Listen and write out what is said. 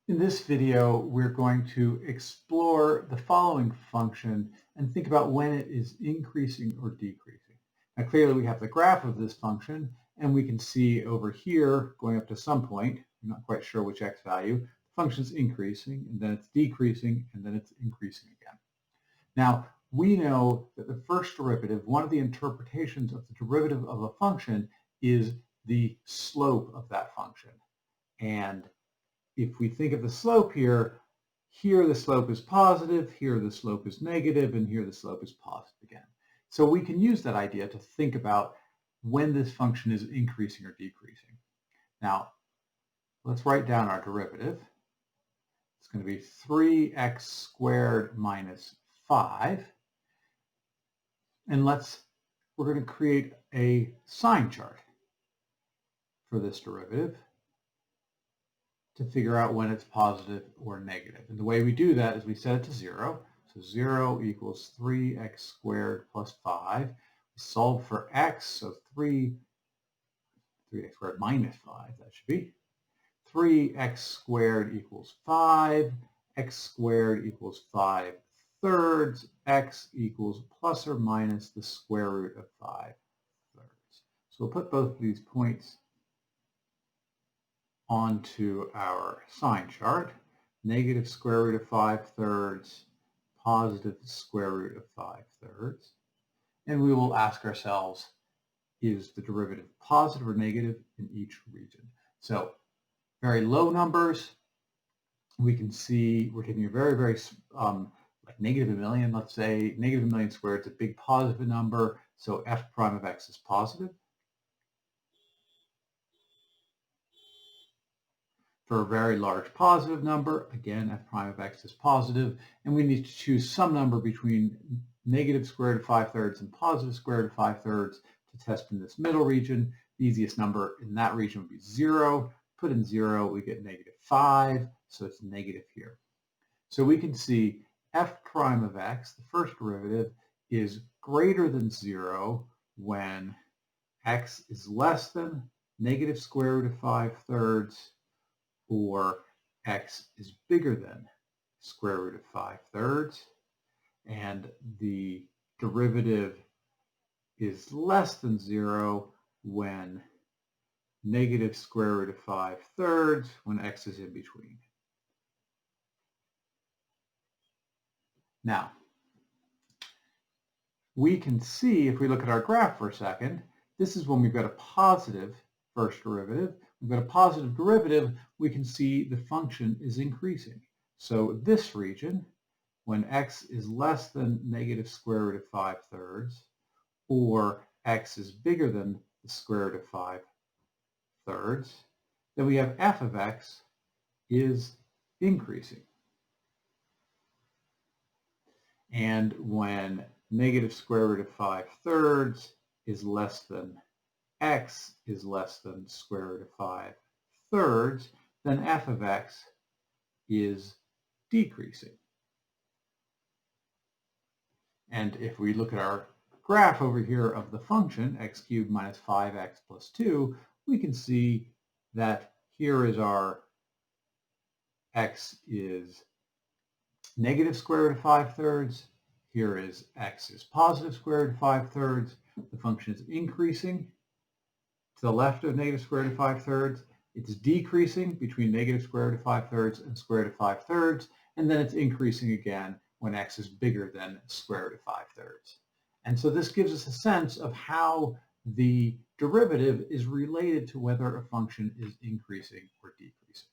In this video, we're going to explore the following function and think about when it is increasing or decreasing. Now, clearly we have the graph of this function, and we can see over here, going up to some point, I'm not quite sure which x value, the function's increasing, and then it's decreasing, and then it's increasing again. Now, we know that the first derivative, one of the interpretations of the derivative of a function, is the slope of that function. And if we think of the slope here the slope is positive, here the slope is negative, and here the slope is positive again. So we can use that idea to think about when this function is increasing or decreasing. Now, let's write down our derivative. It's going to be 3x squared minus 5. And we're going to create a sign chart for this derivative to figure out when it's positive or negative. And the way we do that is we set it to 0. So 0 equals 3x squared plus 5. We solve for x, so 3x squared minus 5, that should be. 3x squared equals 5. X squared equals 5 thirds. X equals plus or minus the square root of 5 thirds. So we'll put both of these points onto our sign chart. Negative square root of 5 thirds, positive square root of 5 thirds. And we will ask ourselves, is the derivative positive or negative in each region? So very low numbers, we can see we're taking a very, like negative 1 million, let's say. Negative 1 million squared is a big positive number, so f prime of x is positive. For a very large positive number, again, f prime of x is positive, and we need to choose some number between negative square root of 5 thirds and positive square root of 5 thirds to test in this middle region. The easiest number in that region would be 0. Put in 0, we get negative 5, so it's negative here. So we can see f prime of x, the first derivative, is greater than 0 when x is less than negative square root of 5 thirds, or x is bigger than square root of 5 thirds, and the derivative is less than 0 when negative square root of 5 thirds, when x is in between. Now, we can see, if we look at our graph for a second, this is when we've got a positive first derivative. We've got a positive derivative, we can see the function is increasing. So this region, when x is less than negative square root of 5 thirds, or x is bigger than the square root of 5 thirds, then we have f of x is increasing. And when negative square root of 5 thirds is less than x is less than square root of 5 thirds, then f of x is decreasing. And if we look at our graph over here of the function, x cubed minus 5x plus 2, we can see that here is our x is negative square root of 5 thirds. Here is x is positive square root of 5 thirds. The function is increasing to the left of negative square root of 5 thirds. It's decreasing between negative square root of 5 thirds and square root of 5 thirds. And then it's increasing again when x is bigger than square root of 5 thirds. And so this gives us a sense of how the derivative is related to whether a function is increasing or decreasing.